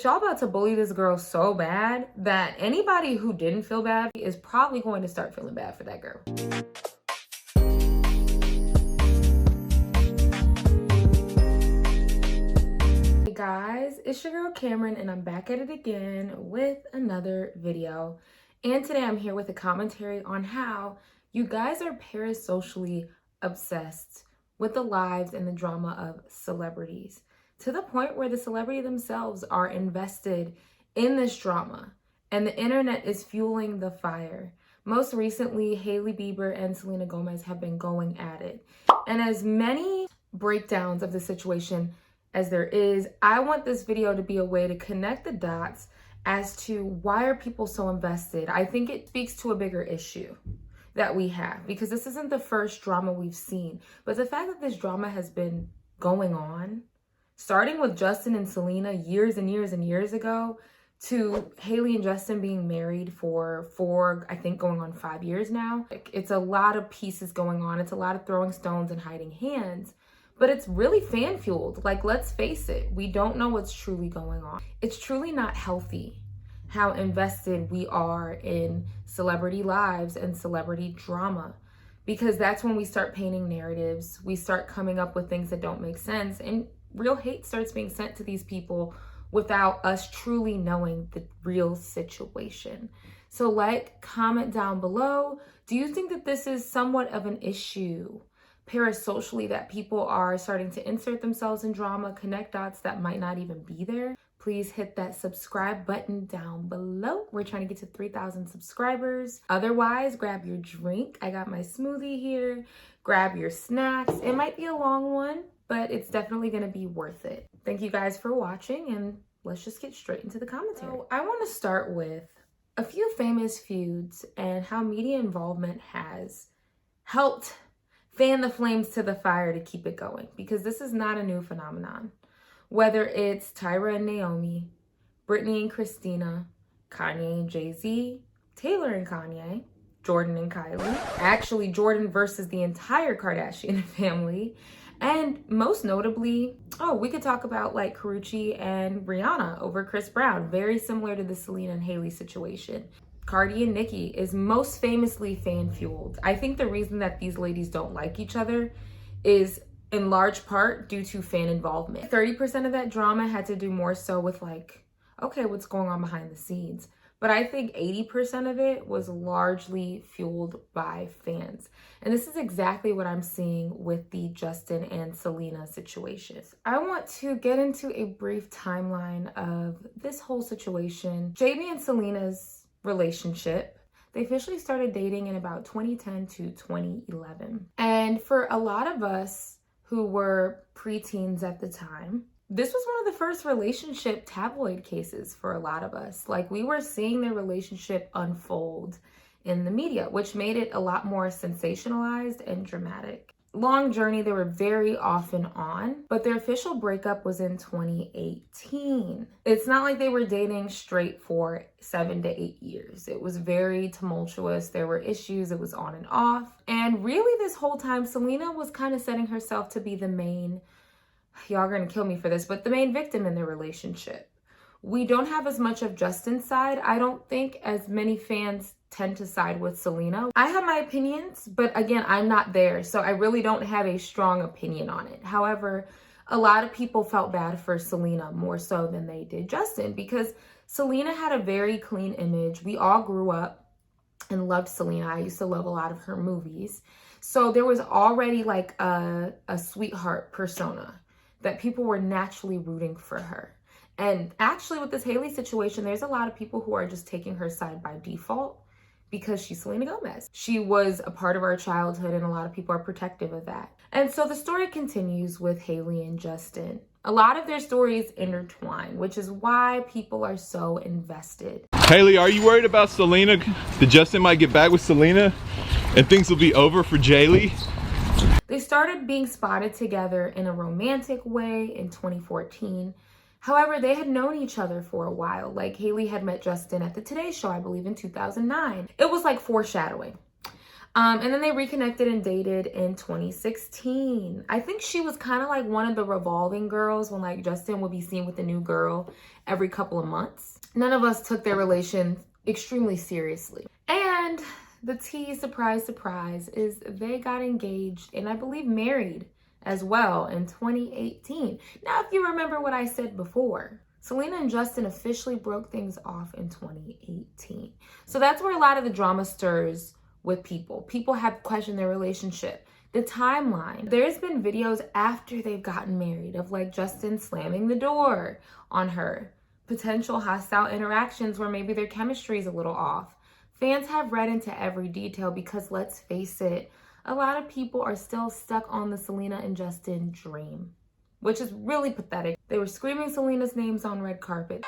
Y'all about to bully this girl so bad that anybody who didn't feel bad is probably going to start feeling bad for that girl. Hey guys, it's your girl Cameron and I'm back at it again with another video. And today I'm here with a commentary on how you guys are parasocially obsessed with the lives and the drama of celebrities, to the point where the celebrity themselves are invested in this drama and the internet is fueling the fire. Most recently, Hailey Bieber and Selena Gomez have been going at it. And as many breakdowns of the situation as there is, I want this video to be a way to connect the dots as to why are people so invested. I think it speaks to a bigger issue that we have, because this isn't the first drama we've seen, but the fact that this drama has been going on, starting with Justin and Selena years and years and years ago, to Hailey and Justin being married for I think going on 5 years now. It's a lot of pieces going on. It's a lot of throwing stones and hiding hands, but it's really fan fueled. Like, let's face it, we don't know what's truly going on. It's truly not healthy how invested we are in celebrity lives and celebrity drama, because that's when we start painting narratives. We start coming up with things that don't make sense, and real hate starts being sent to these people without us truly knowing the real situation. So comment down below. Do you think that this is somewhat of an issue parasocially, that people are starting to insert themselves in drama, connect dots that might not even be there? Please hit that subscribe button down below. We're trying to get to 3,000 subscribers. Otherwise, grab your drink. I got my smoothie here. Grab your snacks. It might be a long one, but it's definitely going to be worth it. Thank you guys for watching, and let's just get straight into the commentary. So I want to start with a few famous feuds and how media involvement has helped fan the flames to the fire to keep it going, because this is not a new phenomenon. Whether it's Tyra and Naomi, Britney and Christina, Kanye and Jay-Z, Taylor and Kanye, Jordan and Kylie, actually Jordan versus the entire Kardashian family, and most notably, we could talk about like Karrueche and Rihanna over Chris Brown, very similar to the Selena and Hailey situation. Cardi and Nicki is most famously fan-fueled. I think the reason that these ladies don't like each other is in large part due to fan involvement. 30% of that drama had to do more so with like, okay, what's going on behind the scenes? But I think 80% of it was largely fueled by fans. And this is exactly what I'm seeing with the Justin and Selena situation. I want to get into a brief timeline of this whole situation. JB and Selena's relationship, they officially started dating in about 2010 to 2011. And for a lot of us who were preteens at the time, this was one of the first relationship tabloid cases for a lot of us. Like, we were seeing their relationship unfold in the media, which made it a lot more sensationalized and dramatic. Long journey they were very often on, but their official breakup was in 2018. It's not like they were dating straight for 7 to 8 years. It was very tumultuous. There were issues. It was on and off. And really this whole time, Selena was kind of setting herself to be the main, y'all are gonna kill me for this, but the main victim in their relationship. We don't have as much of Justin's side. I don't think as many fans tend to side with Selena. I have my opinions, but again, I'm not there, so I really don't have a strong opinion on it. However, a lot of people felt bad for Selena more so than they did Justin, because Selena had a very clean image. We all grew up and loved Selena. I used to love a lot of her movies. So there was already like a sweetheart persona that people were naturally rooting for her. And actually with this Hailey situation, there's a lot of people who are just taking her side by default because she's Selena Gomez. She was a part of our childhood, and a lot of people are protective of that. And so the story continues with Hailey and Justin. A lot of their stories intertwine, which is why people are so invested. Hailey, are you worried about Selena? That Justin might get back with Selena and things will be over for Jaylee? They started being spotted together in a romantic way in 2014. However, they had known each other for a while. Like, Hailey had met Justin at the Today Show, I believe in 2009. It was like foreshadowing. And then they reconnected and dated in 2016. I think she was kind of like one of the revolving girls when like Justin would be seen with a new girl every couple of months. None of us took their relation extremely seriously. And the tea, surprise, surprise, is they got engaged and I believe married as well in 2018. Now, if you remember what I said before, Selena and Justin officially broke things off in 2018. So that's where a lot of the drama stirs with people. People have questioned their relationship, the timeline. There's been videos after they've gotten married of like Justin slamming the door on her, potential hostile interactions where maybe their chemistry is a little off. Fans have read into every detail because let's face it, a lot of people are still stuck on the Selena and Justin dream, which is really pathetic. They were screaming Selena's names on red carpet.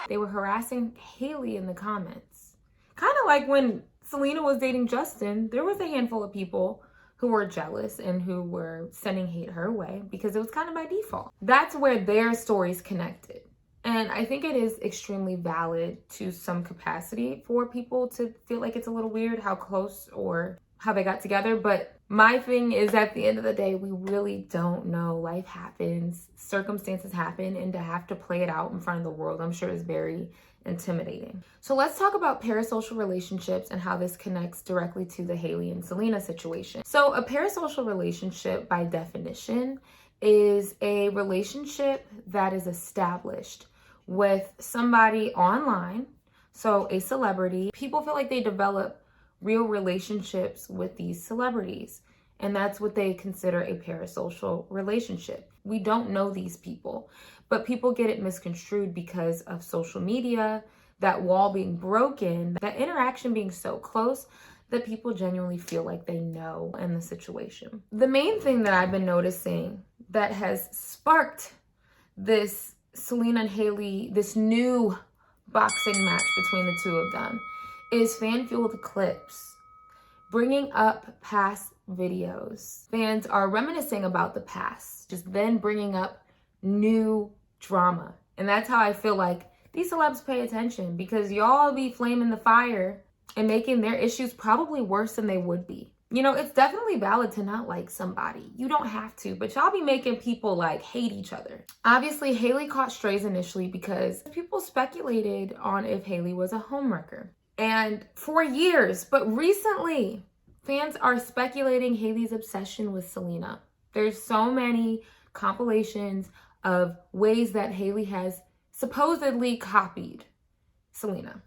They were harassing Hailey in the comments. Kind of like when Selena was dating Justin, there was a handful of people who were jealous and who were sending hate her way because it was kind of by default. That's where their stories connected. And I think it is extremely valid to some capacity for people to feel like it's a little weird how close or how they got together. But my thing is, at the end of the day, we really don't know. Life happens, circumstances happen, and to have to play it out in front of the world, I'm sure is very intimidating. So let's talk about parasocial relationships and how this connects directly to the Hailey and Selena situation. So a parasocial relationship, by definition, is a relationship that is established with somebody online, so a celebrity. People feel like they develop real relationships with these celebrities, and that's what they consider a parasocial relationship. We don't know these people, but people get it misconstrued because of social media, that wall being broken, that interaction being so close that people genuinely feel like they know in the situation. The main thing that I've been noticing that has sparked this Selena and Hailey, this new boxing match between the two of them, is fan-fueled clips, bringing up past videos. Fans are reminiscing about the past, just then bringing up new drama. And that's how I feel like these celebs pay attention, because y'all be flaming the fire and making their issues probably worse than they would be. You know, it's definitely valid to not like somebody. You don't have to, but y'all be making people like hate each other. Obviously, Hailey caught strays initially because people speculated on if Hailey was a homewrecker. And for years, but recently, fans are speculating Hailey's obsession with Selena. There's so many compilations of ways that Hailey has supposedly copied Selena.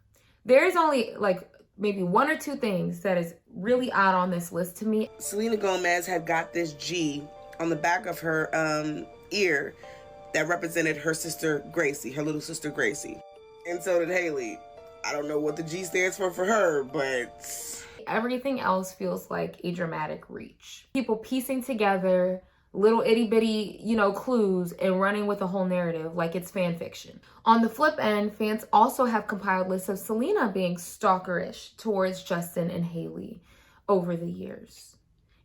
There's only like maybe one or two things that is really odd on this list to me. Selena Gomez had got this G on the back of her ear that represented her sister Gracie, her little sister Gracie. And so did Hailey. I don't know what the G stands for her, but everything else feels like a dramatic reach. People piecing together little itty bitty, clues and running with the whole narrative like it's fan fiction. On the flip end, fans also have compiled lists of Selena being stalkerish towards Justin and Hailey over the years,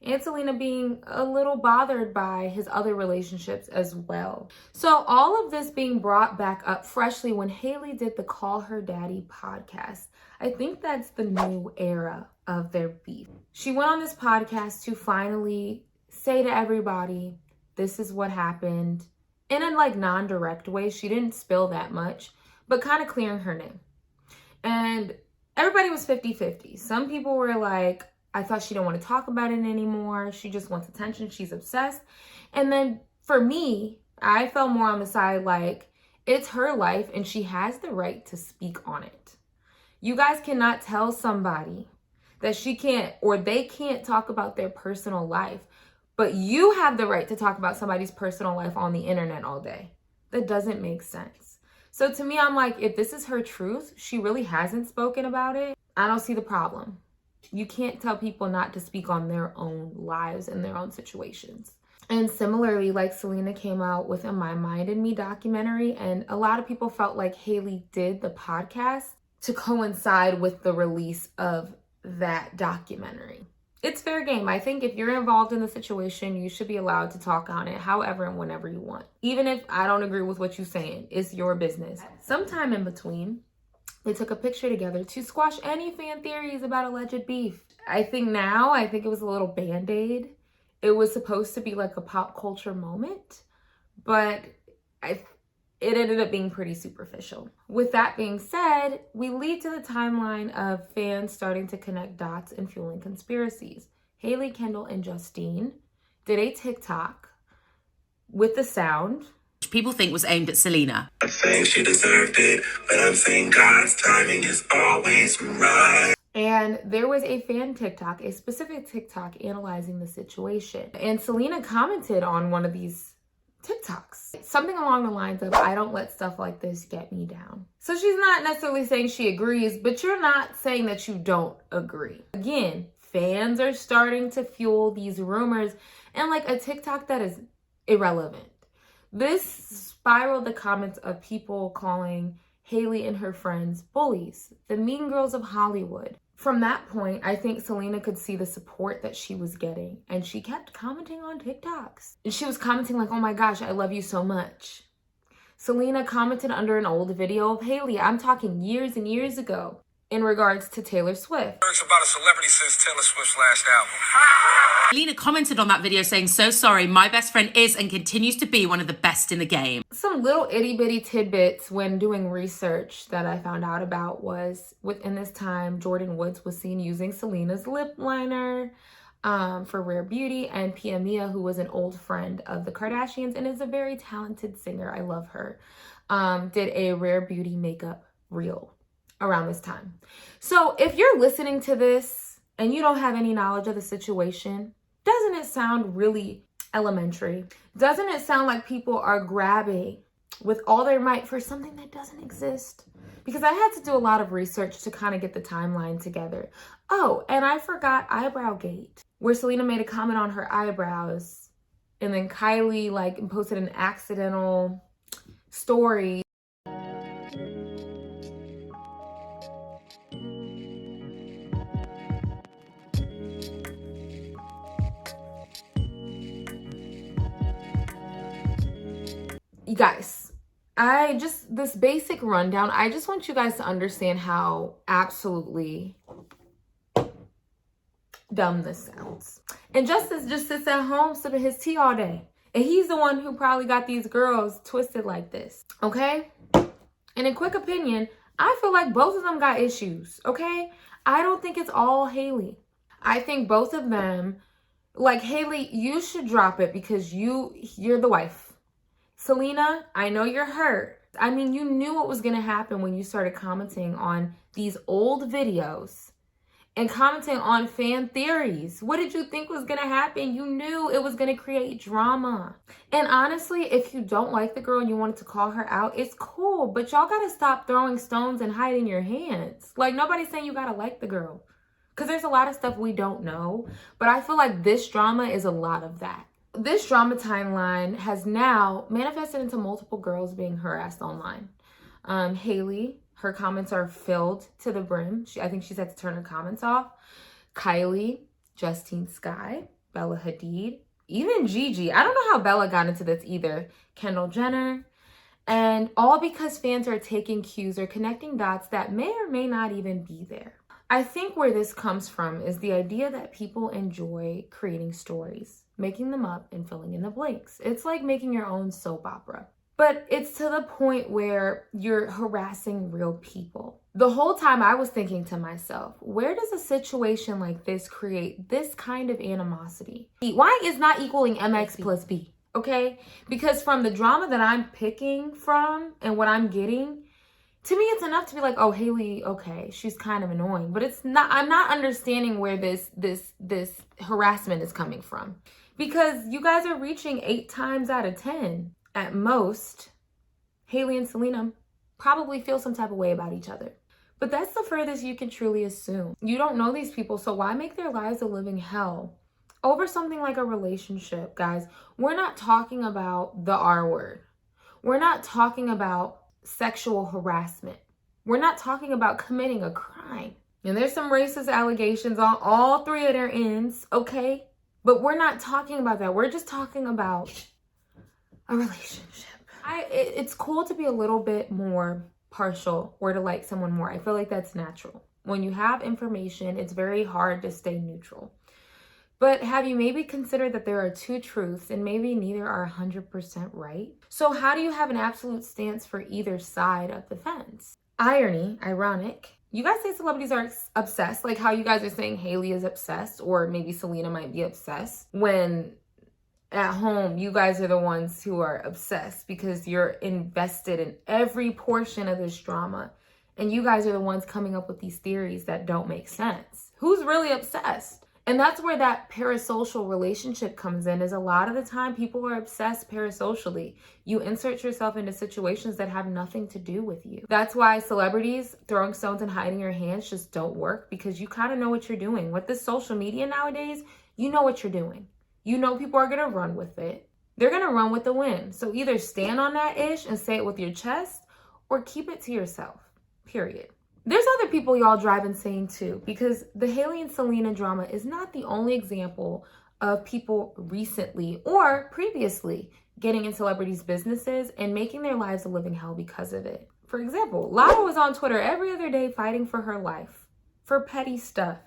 and Selena being a little bothered by his other relationships as well. So all of this being brought back up freshly when Hailey did the Call Her Daddy podcast. I think that's the new era of their beef. She went on this podcast to finally say to everybody, this is what happened, in a like non-direct way. She didn't spill that much, but kind of clearing her name. And everybody was 50-50. Some people were like, I thought she didn't want to talk about it anymore. She just wants attention. She's obsessed. And then for me, I felt more on the side like, it's her life and she has the right to speak on it. You guys cannot tell somebody that she can't or they can't talk about their personal life, but you have the right to talk about somebody's personal life on the internet all day. That doesn't make sense. So to me, I'm like, if this is her truth, she really hasn't spoken about it, I don't see the problem. You can't tell people not to speak on their own lives and their own situations. And similarly, like Selena came out with a My Mind and Me documentary, and a lot of people felt like Hailey did the podcast to coincide with the release of that documentary. it's fair game. I think if you're involved in the situation, you should be allowed to talk on it however and whenever you want. Even if I don't agree with what you're saying, it's your business. Sometime in between, they took a picture together to squash any fan theories about alleged beef. I think it was a little band-aid. It was supposed to be like a pop culture moment, but it ended up being pretty superficial. With that being said, we lead to the timeline of fans starting to connect dots and fueling conspiracies. Hailey, Kendall, and Justine did a TikTok with the sound. People think was aimed at Selena. I think she deserved it, but I'm saying God's timing is always right. And there was a fan TikTok, a specific TikTok analyzing the situation. And Selena commented on one of these TikToks. Something along the lines of, I don't let stuff like this get me down. So she's not necessarily saying she agrees, but you're not saying that you don't agree. Again, fans are starting to fuel these rumors and like a TikTok that is irrelevant. This spiraled the comments of people calling Hailey and her friends bullies, the mean girls of Hollywood. From that point, I think Selena could see the support that she was getting, and she kept commenting on TikToks. And she was commenting like, oh my gosh, I love you so much. Selena commented under an old video of Hailey, I'm talking years and years ago, in regards to Taylor Swift. It's about a celebrity since Taylor Swift's last album. Selena commented on that video saying, so sorry, my best friend is and continues to be one of the best in the game. Some little itty bitty tidbits when doing research that I found out about was within this time, Jordyn Woods was seen using Selena's lip liner for Rare Beauty, and Pia Mia, who was an old friend of the Kardashians and is a very talented singer, I love her, did a Rare Beauty makeup reel around this time. So if you're listening to this and you don't have any knowledge of the situation, doesn't it sound really elementary? Doesn't it sound like people are grabbing with all their might for something that doesn't exist? Because I had to do a lot of research to kind of get the timeline together. Oh, and I forgot Eyebrowgate, where Selena made a comment on her eyebrows, and then Kylie like posted an accidental story. You guys, this basic rundown, I just want you guys to understand how absolutely dumb this sounds. And Justice just sits at home sipping his tea all day. And he's the one who probably got these girls twisted like this, okay? And in quick opinion, I feel like both of them got issues, okay? I don't think it's all Hailey. I think both of them, like Hailey, you should drop it because you're the wife. Selena, I know you're hurt. I mean, you knew what was going to happen when you started commenting on these old videos and commenting on fan theories. What did you think was going to happen? You knew it was going to create drama. And honestly, if you don't like the girl and you wanted to call her out, it's cool. But y'all got to stop throwing stones and hiding your hands. Like, nobody's saying you got to like the girl, because there's a lot of stuff we don't know. But I feel like this drama is a lot of that. This drama timeline has now manifested into multiple girls being harassed online. Hailey, her comments are filled to the brim. I think she's had to turn her comments off. Kylie, Justine Skye, Bella Hadid, even Gigi. I don't know how Bella got into this either. Kendall Jenner. And all because fans are taking cues or connecting dots that may or may not even be there. I think where this comes from is the idea that people enjoy creating stories, making them up and filling in the blanks. It's like making your own soap opera. But it's to the point where you're harassing real people. The whole time I was thinking to myself, where does a situation like this create this kind of animosity? Why is not equaling MX plus B, okay? Because from the drama that I'm picking from and what I'm getting, to me, it's enough to be like, oh, Hailey, okay, she's kind of annoying. But it's not, I'm not understanding where this harassment is coming from. Because you guys are reaching 8 times out of 10. At most, Hailey and Selena probably feel some type of way about each other. But that's the furthest you can truly assume. You don't know these people, so why make their lives a living hell over something like a relationship, guys? We're not talking about the R word. We're not talking about sexual harassment. We're not talking about committing a crime. And there's some racist allegations on all three of their ends, okay? But we're not talking about that. We're just talking about a relationship. It's cool to be a little bit more partial or to like someone more. I feel like that's natural. When you have information, it's very hard to stay neutral. But have you maybe considered that there are two truths and maybe neither are 100% right? So how do you have an absolute stance for either side of the fence? Ironic. You guys say celebrities are obsessed, like how you guys are saying Hailey is obsessed, or maybe Selena might be obsessed, when at home you guys are the ones who are obsessed because you're invested in every portion of this drama. And you guys are the ones coming up with these theories that don't make sense. Who's really obsessed? And that's where that parasocial relationship comes in, is a lot of the time people are obsessed parasocially. You insert yourself into situations that have nothing to do with you. That's why celebrities throwing stones and hiding your hands just don't work, because you kind of know what you're doing. With this social media nowadays, you know what you're doing. You know people are going to run with it. They're going to run with the wind. So either stand on that ish and say it with your chest, or keep it to yourself, period. There's other people y'all drive insane too, because the Hailey and Selena drama is not the only example of people recently or previously getting in celebrities' businesses and making their lives a living hell because of it. For example, Lala was on Twitter every other day fighting for her life for petty stuff.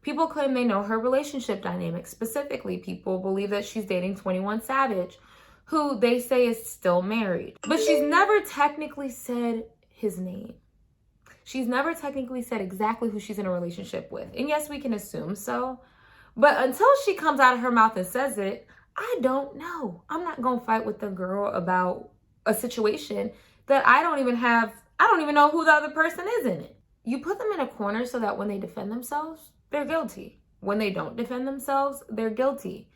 People claim they know her relationship dynamics. Specifically, people believe that she's dating 21 Savage, who they say is still married. But she's never technically said his name. She's never technically said exactly who she's in a relationship with. And yes, we can assume so. But until she comes out of her mouth and says it, I don't know. I'm not going to fight with the girl about a situation that I don't even know who the other person is in it. You put them in a corner so that when they defend themselves, they're guilty. When they don't defend themselves, they're guilty.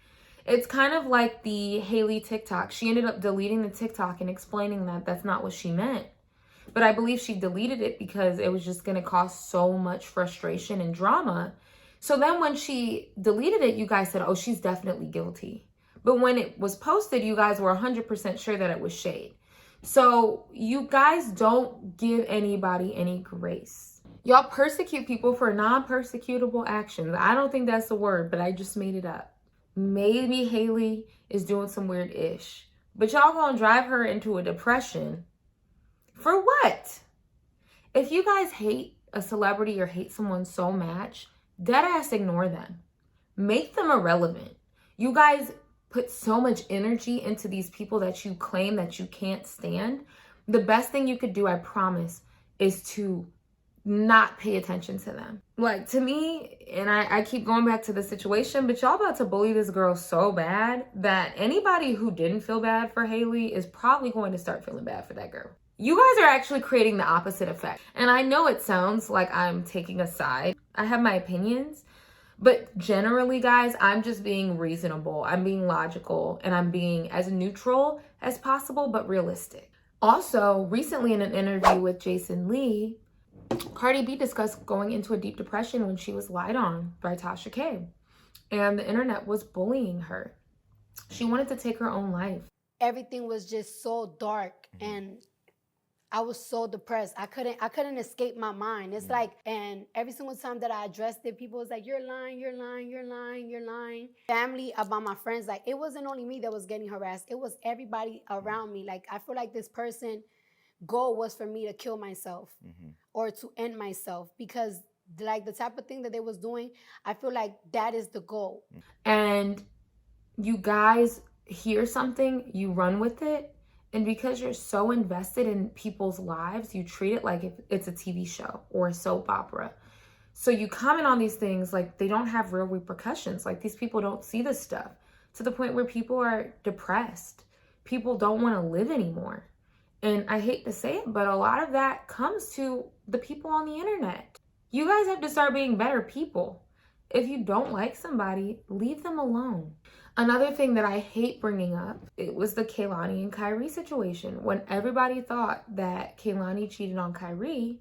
It's kind of like the Hailey TikTok. She ended up deleting the TikTok and explaining that that's not what she meant. But I believe she deleted it because it was just going to cause so much frustration and drama. So then when she deleted it, you guys said, oh, she's definitely guilty. But when it was posted, you guys were 100% sure that it was shade. So you guys don't give anybody any grace. Y'all persecute people for non-persecutable actions. I don't think that's the word, but I just made it up. Maybe Hailey is doing some weird ish, but y'all gonna drive her into a depression. For what? If you guys hate a celebrity or hate someone so much, deadass ignore them. Make them irrelevant. You guys put so much energy into these people that you claim that you can't stand. The best thing you could do, I promise, is to not pay attention to them. Like, to me, and I keep going back to the situation, but y'all about to bully this girl so bad that anybody who didn't feel bad for Hailey is probably going to start feeling bad for that girl. You guys are actually creating the opposite effect. And I know it sounds like I'm taking a side. I have my opinions, but generally, guys, I'm just being reasonable. I'm being logical, and I'm being as neutral as possible, but realistic. Also, recently in an interview with Jason Lee, Cardi B discussed going into a deep depression when she was lied on by Tasha K. And the internet was bullying her. She wanted to take her own life. Everything was just so dark, and I was so depressed. I couldn't escape my mind. It's like, and every single time that I addressed it, people was like, you're lying, you're lying, you're lying, you're lying. Family, about my friends, like, it wasn't only me that was getting harassed. It was everybody around me. Like, I feel like this person goal was for me to kill myself or to end myself, because like the type of thing that they was doing, I feel like that is the goal. And you guys hear something, you run with it. And because you're so invested in people's lives, you treat it like it's a TV show or a soap opera. So you comment on these things like they don't have real repercussions. Like, these people don't see this stuff, to the point where people are depressed. People don't want to live anymore. And I hate to say it, but a lot of that comes to the people on the internet. You guys have to start being better people. If you don't like somebody, leave them alone. Another thing that I hate bringing up, it was the Kaylani and Kyrie situation, when everybody thought that Kaylani cheated on Kyrie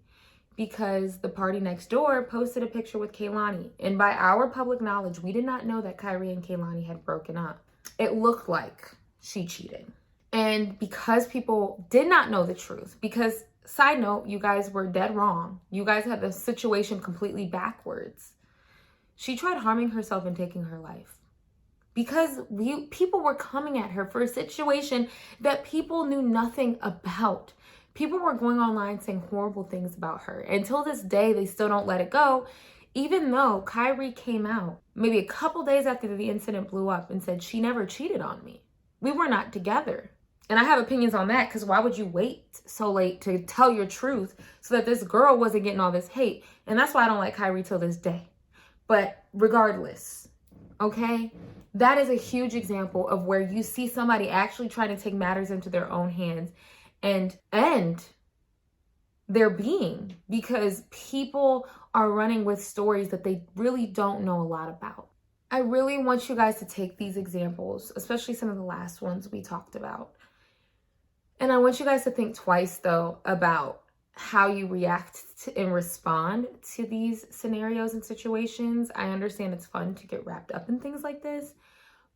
because the party next door posted a picture with Kaylani. And by our public knowledge, we did not know that Kyrie and Kaylani had broken up. It looked like she cheated. And because people did not know the truth, because side note, you guys were dead wrong. You guys had the situation completely backwards. She tried harming herself and taking her life because people were coming at her for a situation that people knew nothing about. People were going online saying horrible things about her. Until this day, they still don't let it go, even though Kyrie came out maybe a couple days after the incident blew up and said, she never cheated on me. We were not together. And I have opinions on that, because why would you wait so late to tell your truth so that this girl wasn't getting all this hate? And that's why I don't like Kyrie till this day. But regardless, okay, that is a huge example of where you see somebody actually trying to take matters into their own hands and end their being because people are running with stories that they really don't know a lot about. I really want you guys to take these examples, especially some of the last ones we talked about. And I want you guys to think twice, though, about how you react to and respond to these scenarios and situations. I understand it's fun to get wrapped up in things like this,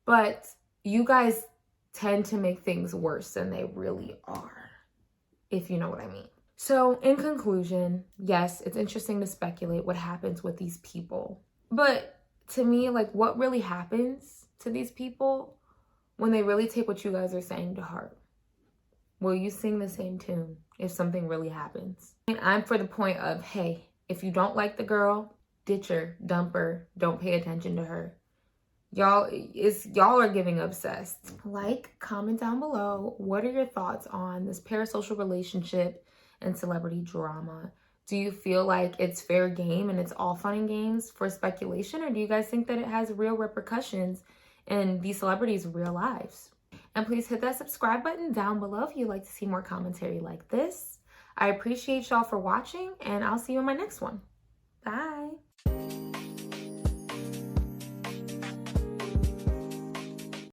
but you guys tend to make things worse than they really are, if you know what I mean. So in conclusion, yes, it's interesting to speculate what happens with these people. But to me, like, what really happens to these people when they really take what you guys are saying to heart? Will you sing the same tune if something really happens? And I'm for the point of, hey, if you don't like the girl, ditch her, dump her, don't pay attention to her. Y'all are getting obsessed. Like, comment down below. What are your thoughts on this parasocial relationship and celebrity drama? Do you feel like it's fair game and it's all fun and games for speculation? Or do you guys think that it has real repercussions in these celebrities' real lives? And please hit that subscribe button down below if you'd like to see more commentary like this. I appreciate y'all for watching, and I'll see you in my next one. Bye.